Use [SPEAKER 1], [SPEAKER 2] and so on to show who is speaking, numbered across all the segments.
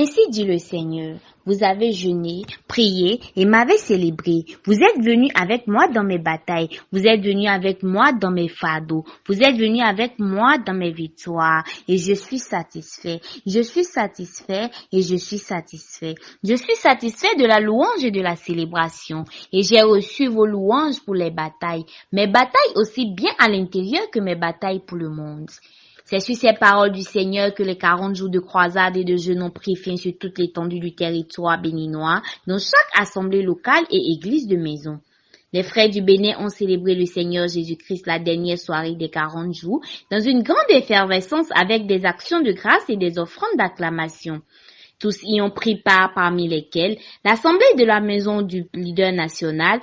[SPEAKER 1] Ainsi dit le Seigneur, vous avez jeûné, prié et m'avez célébré. Vous êtes venus avec moi dans mes batailles. Vous êtes venus avec moi dans mes fardeaux. Vous êtes venus avec moi dans mes victoires. Et je suis satisfait. Je suis satisfait et je suis satisfait. Je suis satisfait de la louange et de la célébration. Et j'ai reçu vos louanges pour les batailles. Mes batailles aussi bien à l'intérieur que mes batailles pour le monde. C'est sur ces paroles du Seigneur que les 40 jours de croisade et de jeûne ont pris fin sur toute l'étendue du territoire béninois, dans chaque assemblée locale et église de maison. Les frères du Bénin ont célébré le Seigneur Jésus-Christ la dernière soirée des 40 jours, dans une grande effervescence avec des actions de grâce et des offrandes d'acclamation. Tous y ont pris part, parmi lesquels l'assemblée de la maison du leader national,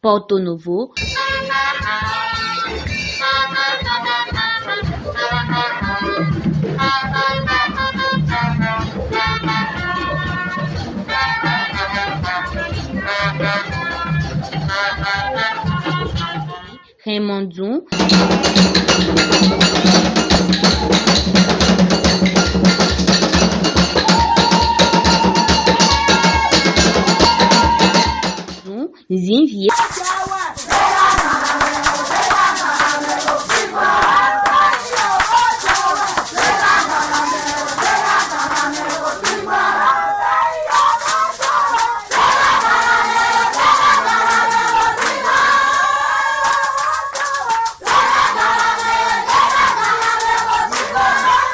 [SPEAKER 1] Porto Novo, Raymondou, Zinvier,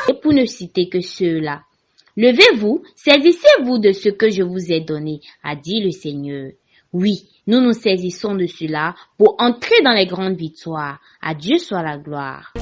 [SPEAKER 1] et pour ne citer que ceux-là. Levez-vous, saisissez-vous de ce que je vous ai donné, a dit le Seigneur. Oui, nous nous saisissons de cela pour entrer dans les grandes victoires. À Dieu soit la gloire.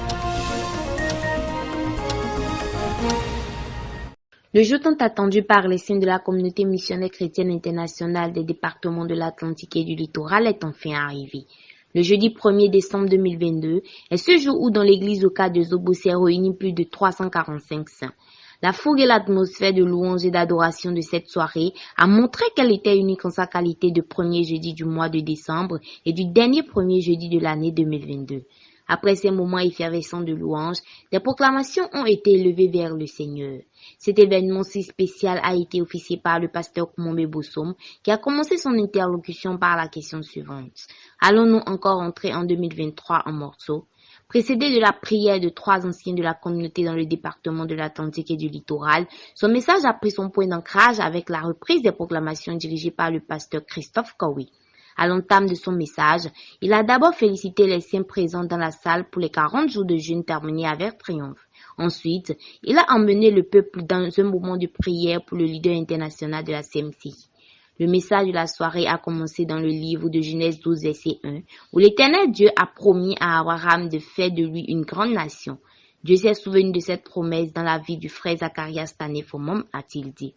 [SPEAKER 1] Le jour tant attendu par les saints de la communauté missionnaire chrétienne internationale des départements de l'Atlantique et du littoral est enfin arrivé. Le jeudi 1er décembre 2022 est ce jour où dans l'église locale de Zobo s'est réuni plus de 345 saints. La fougue et l'atmosphère de louange et d'adoration de cette soirée a montré qu'elle était unique en sa qualité de premier jeudi du mois de décembre et du dernier premier jeudi de l'année 2022. Après ces moments effervescents de louange, des proclamations ont été élevées vers le Seigneur. Cet événement si spécial a été officié par le pasteur Koumombe Bossom, qui a commencé son interlocution par la question suivante. Allons-nous encore entrer en 2023 en morceaux? Précédé de la prière de 3 anciens de la communauté dans le département de l'Atlantique et du littoral, son message a pris son point d'ancrage avec la reprise des proclamations dirigées par le pasteur Christophe Kowi. À l'entame de son message, il a d'abord félicité les saints présents dans la salle pour les 40 jours de jeûne terminés avec triomphe. Ensuite, il a emmené le peuple dans un moment de prière pour le leader international de la CMCI. Le message de la soirée a commencé dans le livre de Genèse 12, verset 1, où l'Éternel Dieu a promis à Abraham de faire de lui une grande nation. Dieu s'est souvenu de cette promesse dans la vie du frère Zacharias Tanefomom, a-t-il dit.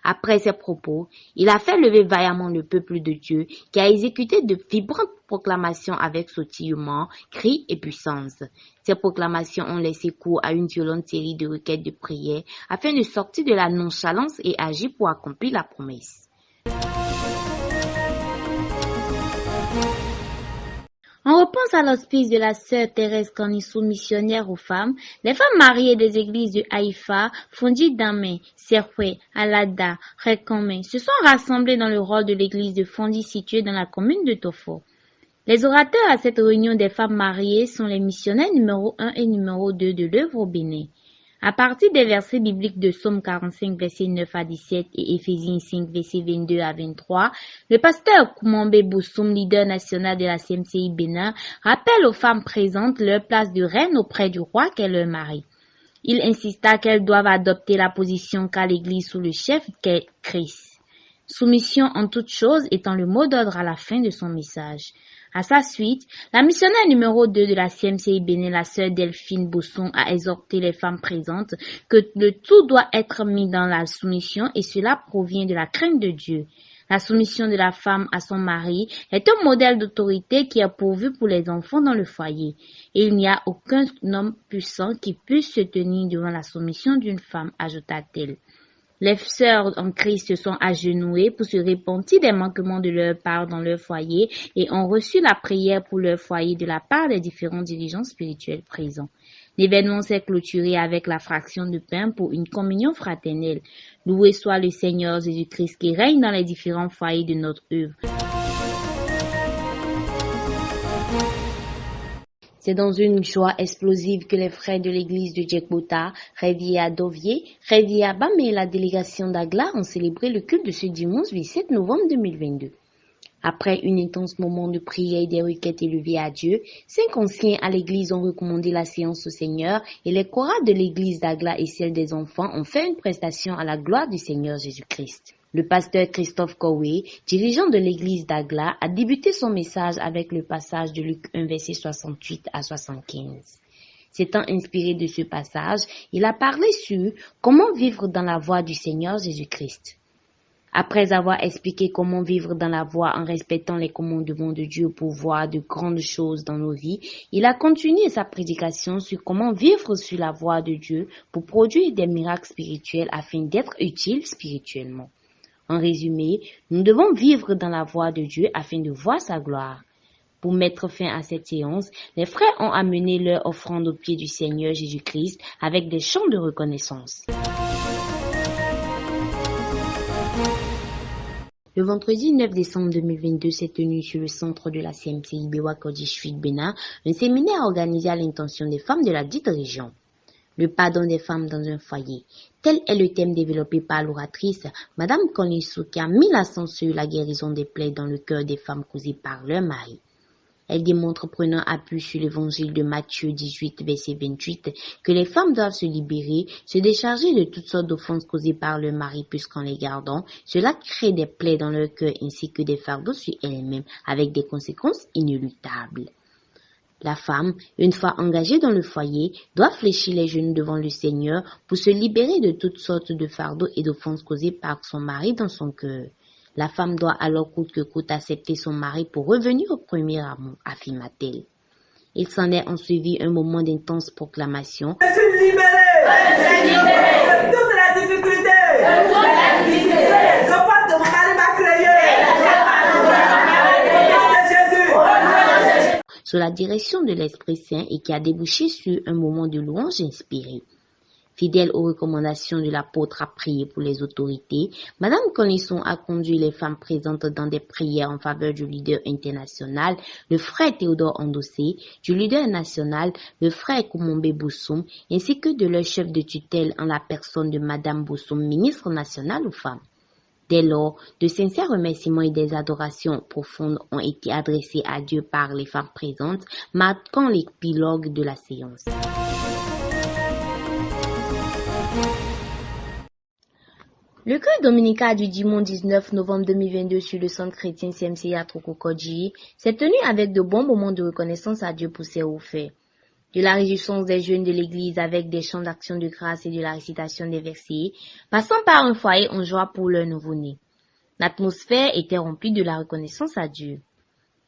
[SPEAKER 1] Après ces propos, il a fait lever vaillamment le peuple de Dieu qui a exécuté de vibrantes proclamations avec sautillement, cris et puissance. Ces proclamations ont laissé cours à une violente série de requêtes de prière afin de sortir de la nonchalance et agir pour accomplir la promesse. En réponse à l'hospice de la sœur Thérèse Cornissou, missionnaire aux femmes, les femmes mariées des églises de Haïfa, Fondi Damé, Serfoué, Alada, Rekomé se sont rassemblées dans le rôle de l'église de Fondi située dans la commune de Tofo. Les orateurs à cette réunion des femmes mariées sont les missionnaires numéro 1 et numéro 2 de l'œuvre au Bénin. À partir des versets bibliques de Psaume 45, versets 9 à 17 et Éphésiens 5, versets 22 à 23, le pasteur Koumombe Bossom, leader national de la CMCI Bénin, rappelle aux femmes présentes leur place de reine auprès du roi qu'est leur mari. Il insista qu'elles doivent adopter la position qu'a l'Église sous le chef qu'est Christ. Soumission en toutes choses étant le mot d'ordre à la fin de son message. À sa suite, la missionnaire numéro 2 de la CMCI Bénin, la sœur Delphine Bosson, a exhorté les femmes présentes que le tout doit être mis dans la soumission et cela provient de la crainte de Dieu. La soumission de la femme à son mari est un modèle d'autorité qui est pourvu pour les enfants dans le foyer. Et il n'y a aucun homme puissant qui puisse se tenir devant la soumission d'une femme, ajouta-t-elle. Les sœurs en Christ se sont agenouillées pour se repentir des manquements de leur part dans leur foyer et ont reçu la prière pour leur foyer de la part des différents dirigeants spirituels présents. L'événement s'est clôturé avec la fraction de pain pour une communion fraternelle. Loué soit le Seigneur Jésus-Christ qui règne dans les différents foyers de notre œuvre. C'est dans une joie explosive que les frères de l'église de Djekbota, Révier à Dovier, Révier à Bam et la délégation d'Agla ont célébré le culte de ce dimanche 17 novembre 2022. Après un intense moment de prière et des requêtes élevées à Dieu, 5 anciens à l'église ont recommandé la séance au Seigneur et les chorales de l'église d'Agla et celle des enfants ont fait une prestation à la gloire du Seigneur Jésus-Christ. Le pasteur Christophe Koué, dirigeant de l'église d'Agla, a débuté son message avec le passage de Luc 1, verset 68 à 75. S'étant inspiré de ce passage, il a parlé sur comment vivre dans la voie du Seigneur Jésus-Christ. Après avoir expliqué comment vivre dans la voie en respectant les commandements de Dieu pour voir de grandes choses dans nos vies, il a continué sa prédication sur comment vivre sur la voie de Dieu pour produire des miracles spirituels afin d'être utile spirituellement. En résumé, nous devons vivre dans la voie de Dieu afin de voir sa gloire. Pour mettre fin à cette séance, les frères ont amené leur offrande aux pieds du Seigneur Jésus-Christ avec des chants de reconnaissance. Le vendredi 9 décembre 2022 s'est tenu sur le centre de la CMCI Bewa-Kodji Chouik Bénin un séminaire organisé à l'intention des femmes de la dite région. Le pardon des femmes dans un foyer. Tel est le thème développé par l'oratrice Madame Konissou qui a mis l'accent sur la guérison des plaies dans le cœur des femmes causées par leur mari. Elle démontre, prenant appui sur l'évangile de Matthieu 18, verset 28, que les femmes doivent se libérer, se décharger de toutes sortes d'offenses causées par leur mari puisqu'en les gardant, cela crée des plaies dans leur cœur ainsi que des fardeaux sur elles-mêmes avec des conséquences inéluctables. La femme, une fois engagée dans le foyer, doit fléchir les genoux devant le Seigneur pour se libérer de toutes sortes de fardeaux et d'offenses causées par son mari dans son cœur. La femme doit alors coûte que coûte accepter son mari pour revenir au premier amour, affirma-t-elle. Il s'en est ensuivi un moment d'intense proclamation.
[SPEAKER 2] Je suis libérée! Je suis libérée! De toute la difficulté! De toute la difficulté! Je pense que mon mari m'a créé!
[SPEAKER 1] Sous la direction de l'Esprit Saint et qui a débouché sur un moment de louange inspiré. Fidèle aux recommandations de l'apôtre à prier pour les autorités, Madame Connisson a conduit les femmes présentes dans des prières en faveur du leader international, le frère Théodore Andossé, du leader national, le frère Koumombé Boussoum, ainsi que de leur chef de tutelle en la personne de Madame Boussoum, ministre nationale aux femmes. Dès lors, de sincères remerciements et des adorations profondes ont été adressés à Dieu par les femmes présentes, marquant l'épilogue de la séance. Le culte dominical du dimanche 19 novembre 2022 sur le centre chrétien CMCI à Trokokodji s'est tenu avec de bons moments de reconnaissance à Dieu pour ses hauts faits. De la réjouissance des jeunes de l'église avec des chants d'action de grâce et de la récitation des versets, passant par un foyer en joie pour leur nouveau-né. L'atmosphère était remplie de la reconnaissance à Dieu.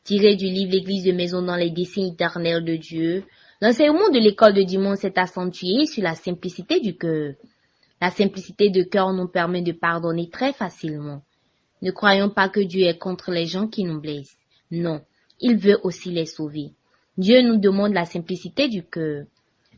[SPEAKER 1] Tiré du livre L'église de maison dans les desseins éternels de Dieu, l'enseignement de l'école de dimanche s'est accentué sur la simplicité du cœur. La simplicité de cœur nous permet de pardonner très facilement. Ne croyons pas que Dieu est contre les gens qui nous blessent. Non, il veut aussi les sauver. Dieu nous demande la simplicité du cœur.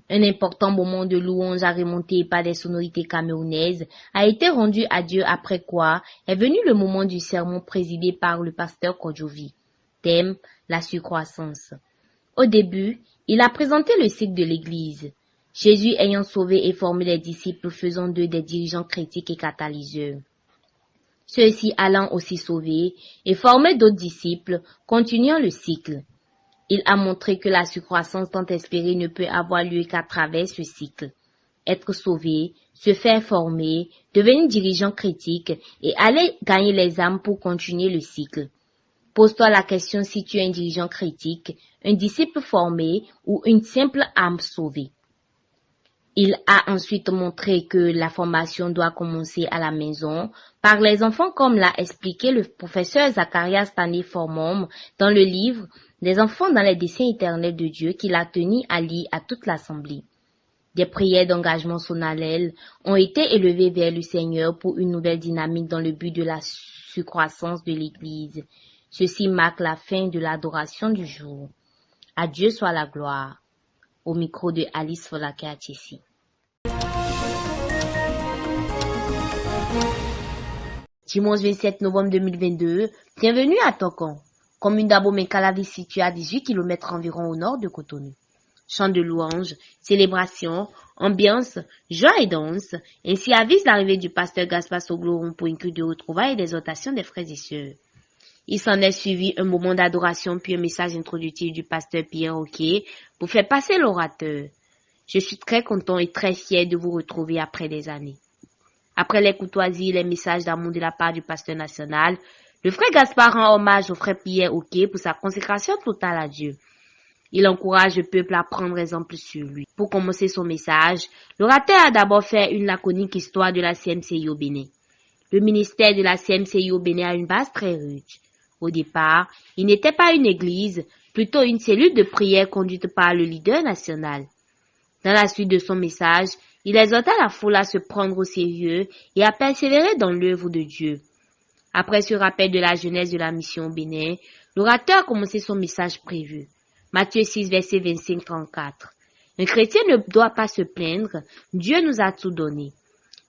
[SPEAKER 1] Un important moment de louange agrémenté par des sonorités camerounaises a été rendu à Dieu après quoi est venu le moment du sermon présidé par le pasteur Kodjovi. Thème, la surcroissance. Au début, il a présenté le cycle de l'Église. Jésus ayant sauvé et formé les disciples faisant d'eux des dirigeants critiques et catalyseurs. Ceux-ci allant aussi sauver et former d'autres disciples, continuant le cycle. Il a montré que la surcroissance tant espérée ne peut avoir lieu qu'à travers ce cycle. Être sauvé, se faire former, devenir dirigeant critique et aller gagner les âmes pour continuer le cycle. Pose-toi la question si tu es un dirigeant critique, un disciple formé ou une simple âme sauvée. Il a ensuite montré que la formation doit commencer à la maison, par les enfants comme l'a expliqué le professeur Zacharias Tani Formom dans le livre « Des enfants dans les desseins éternels de Dieu » qu'il a tenu à lire à toute l'assemblée. Des prières d'engagement solennel ont été élevées vers le Seigneur pour une nouvelle dynamique dans le but de la surcroissance de l'Église. Ceci marque la fin de l'adoration du jour. À Dieu soit la gloire. Au micro de Alice Folake-Atchessi. Dimanche 27 novembre 2022, bienvenue à Tokon, commune d'Abomey-Calavi située à 18 km environ au nord de Cotonou. Chants de louanges, célébrations, ambiance, joie et danse, ainsi avise l'arrivée du pasteur Gaspard Sogloron pour une culte de retrouvailles et d'exhortation des frères et sœurs. Il s'en est suivi un moment d'adoration puis un message introductif du pasteur Pierre Roquet pour faire passer l'orateur. Je suis très content et très fier de vous retrouver après des années. Après les courtoisies et les messages d'amour de la part du pasteur national, le frère Gaspard rend hommage au frère Pierre Roquet pour sa consécration totale à Dieu. Il encourage le peuple à prendre exemple sur lui. Pour commencer son message, l'orateur a d'abord fait une laconique histoire de la CMCI au Bénin. Le ministère de la CMCI au Bénin a une base très riche. Au départ, il n'était pas une église, plutôt une cellule de prière conduite par le leader national. Dans la suite de son message, il exhorta la foule à se prendre au sérieux et à persévérer dans l'œuvre de Dieu. Après ce rappel de la jeunesse de la mission au Bénin, l'orateur a commencé son message prévu. Matthieu 6, verset 25-34. Un chrétien ne doit pas se plaindre, Dieu nous a tout donné.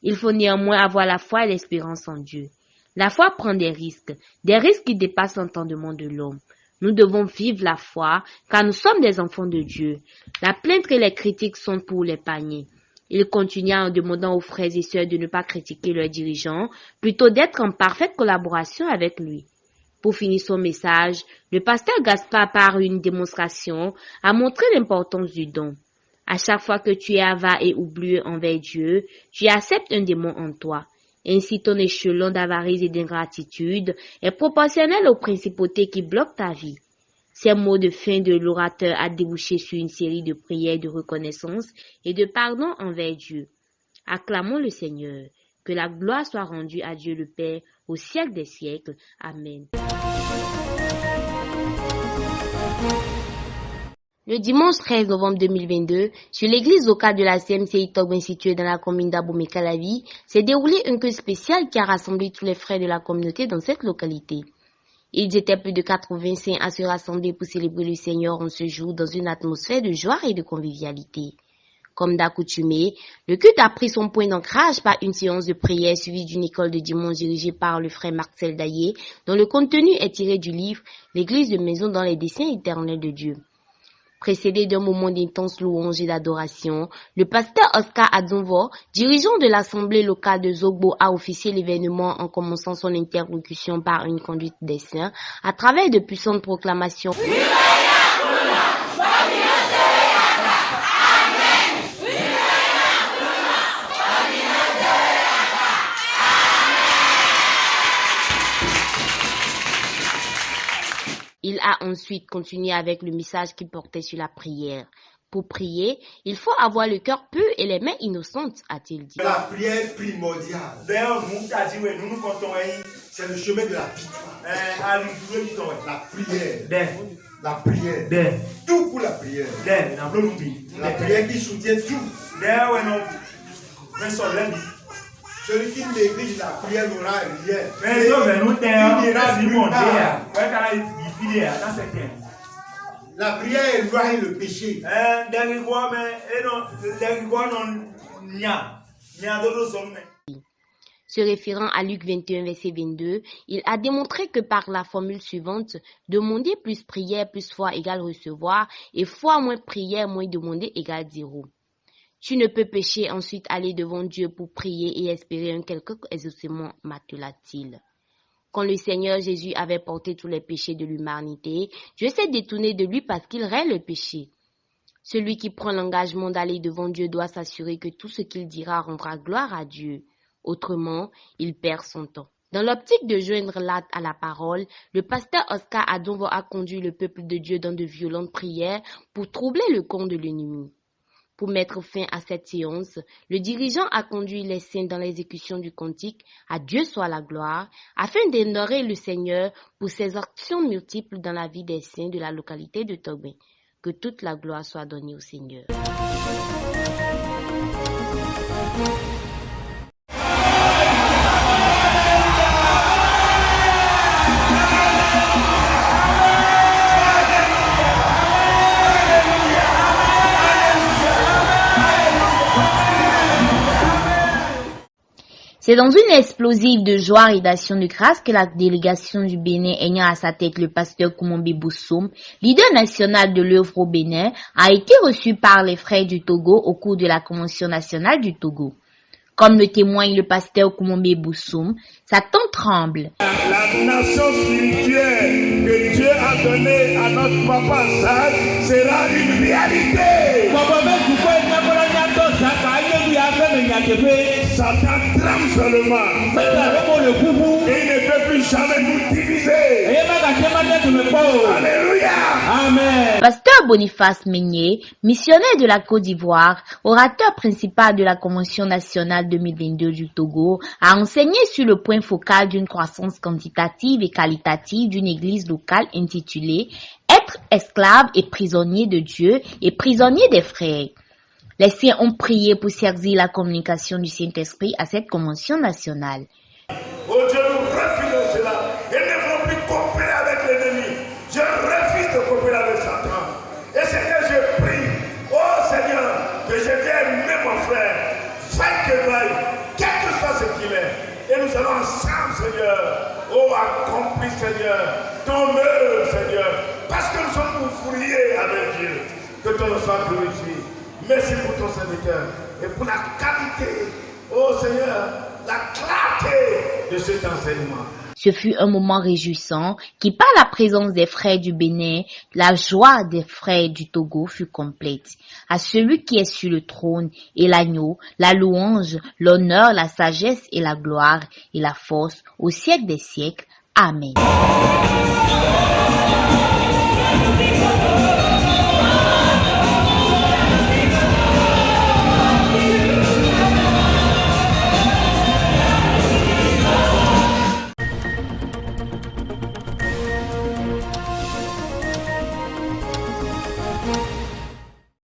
[SPEAKER 1] Il faut néanmoins avoir la foi et l'espérance en Dieu. La foi prend des risques qui dépassent l'entendement de l'homme. Nous devons vivre la foi, car nous sommes des enfants de Dieu. La plainte et les critiques sont pour les paniers. Il continua en demandant aux frères et sœurs de ne pas critiquer leurs dirigeants, plutôt d'être en parfaite collaboration avec lui. Pour finir son message, le pasteur Gaspard, par une démonstration, a montré l'importance du don. À chaque fois que tu es avare et oublieux envers Dieu, tu acceptes un démon en toi. Ainsi, ton échelon d'avarice et d'ingratitude est proportionnel aux principautés qui bloquent ta vie. Ces mots de fin de l'orateur a débouché sur une série de prières de reconnaissance et de pardon envers Dieu. Acclamons le Seigneur. Que la gloire soit rendue à Dieu le Père au siècle des siècles. Amen. Le dimanche 13 novembre 2022, sur l'église locale de la CMCI Togben située dans la commune d'Abomey-Calavi, s'est déroulé un culte spécial qui a rassemblé tous les frères de la communauté dans cette localité. Ils étaient plus de 85 à se rassembler pour célébrer le Seigneur en ce jour dans une atmosphère de joie et de convivialité. Comme d'accoutumé, le culte a pris son point d'ancrage par une séance de prière suivie d'une école de dimanche dirigée par le frère Marcel Daillé, dont le contenu est tiré du livre « L'église de maison dans les desseins éternels de Dieu ». Précédé d'un moment d'intense louange et d'adoration, le pasteur Oscar Adzonvo, dirigeant de l'assemblée locale de Zogbo, a officié l'événement en commençant son interlocution par une conduite des saints à travers de puissantes proclamations. Il a ensuite continué avec le message qui portait sur la prière. Pour prier, il faut avoir le cœur pur et les mains innocentes, a-t-il dit.
[SPEAKER 3] La prière primordiale. D'ailleurs, nous comptons, c'est le chemin de la victoire. La prière. La prière. Tout pour la prière. La prière qui soutient tout. Celui qui néglige la prière n'aura rien. La prière éloigne le péché.
[SPEAKER 1] Se référant à Luc 21, verset 22, il a démontré que par la formule suivante, demander plus prière plus foi égale recevoir, et foi moins prière moins demander égale 0. Tu ne peux pécher ensuite aller devant Dieu pour prier et espérer un quelconque exaucement, matela-t-il. Quand le Seigneur Jésus avait porté tous les péchés de l'humanité, Dieu s'est détourné de lui parce qu'il règne le péché. Celui qui prend l'engagement d'aller devant Dieu doit s'assurer que tout ce qu'il dira rendra gloire à Dieu. Autrement, il perd son temps. Dans l'optique de joindre l'âme à la parole, le pasteur Oscar Adzonvo a conduit le peuple de Dieu dans de violentes prières pour troubler le camp de l'ennemi. Pour mettre fin à cette séance, le dirigeant a conduit les saints dans l'exécution du cantique « À Dieu soit la gloire » afin d'honorer le Seigneur pour ses actions multiples dans la vie des saints de la localité de Togben. Que toute la gloire soit donnée au Seigneur. C'est dans une explosive de joie et d'action de grâce que la délégation du Bénin, ayant à sa tête le pasteur Koumombé Boussoum, leader national de l'œuvre au Bénin, a été reçu par les frères du Togo au cours de la Convention nationale du Togo. Comme le témoigne le pasteur Koumombé Boussoum, sa tante tremble.
[SPEAKER 3] La nation spirituelle que Dieu a donnée à notre papa Zach sera une réalité. Satan trame seulement. Et il ne peut plus jamais nous diviser. Alléluia.
[SPEAKER 1] Amen. Pasteur Boniface Meigné, missionnaire de la Côte d'Ivoire, orateur principal de la Convention nationale 2022 du Togo, a enseigné sur le point focal d'une croissance quantitative et qualitative d'une église locale intitulée « Être esclave et prisonnier de Dieu et prisonnier des frères ». Les saints ont prié pour servir la communication du Saint-Esprit à cette convention nationale.
[SPEAKER 3] Oh Dieu, nous refusons cela. Et ne voulons plus coopérer avec l'ennemi. Je refuse de coopérer avec Satan. Et Seigneur, je prie, oh Seigneur, que je vienne aimer mon frère, vaille que vaille, quel que soit ce qu'il est. Et nous allons ensemble, Seigneur, oh accomplir, Seigneur, ton œuvre, Seigneur, parce que nous sommes ouvriers avec Dieu. Que ton nom soit glorifié. Merci pour ton serviteur et pour la qualité, oh Seigneur, la clarté de cet enseignement.
[SPEAKER 1] Ce fut un moment réjouissant qui, par la présence des frères du Bénin, la joie des frères du Togo fut complète. À celui qui est sur le trône et l'agneau, la louange, l'honneur, la sagesse et la gloire et la force au siècle des siècles. Amen.